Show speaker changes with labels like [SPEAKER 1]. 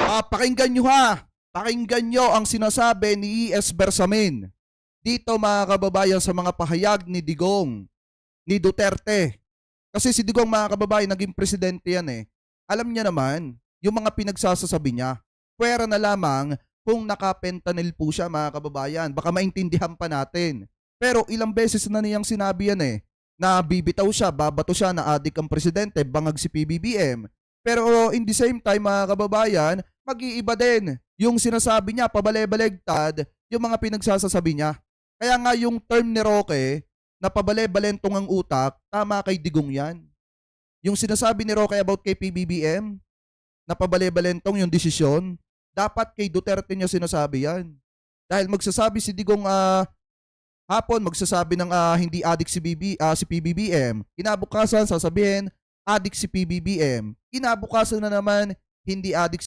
[SPEAKER 1] Pakinggan nyo ha. Pakinggan nyo ang sinasabi ni E.S. Bersamin. Dito mga kababayan sa mga pahayag ni Digong, ni Duterte. Kasi si Digong mga kababayan, naging presidente yan eh. Alam niya naman, yung mga pinagsasasabi niya. Pwera na lamang kung nakapentanil po siya mga kababayan. Baka maintindihan pa natin. Pero ilang beses na niyang sinabi yan eh. Na bibitaw siya, babato siya na adik ang presidente, bangag si PBBM. Pero in the same time mga kababayan, mag-iiba din yung sinasabi niya, pabale-balegtad, yung mga pinagsasasabi niya. Kaya nga yung term ni Roque, na pabale-balentong ang utak, tama kay Digong yan. Yung sinasabi ni Roque about kay PBBM, na pabale-balentong yung desisyon, dapat kay Duterte niya sinasabi yan. Dahil magsasabi si Digong hapon, magsasabi ng hindi adik si PBBM, kinabukasan sasabihin, adik si PBBM, kinabukasan na naman, hindi adik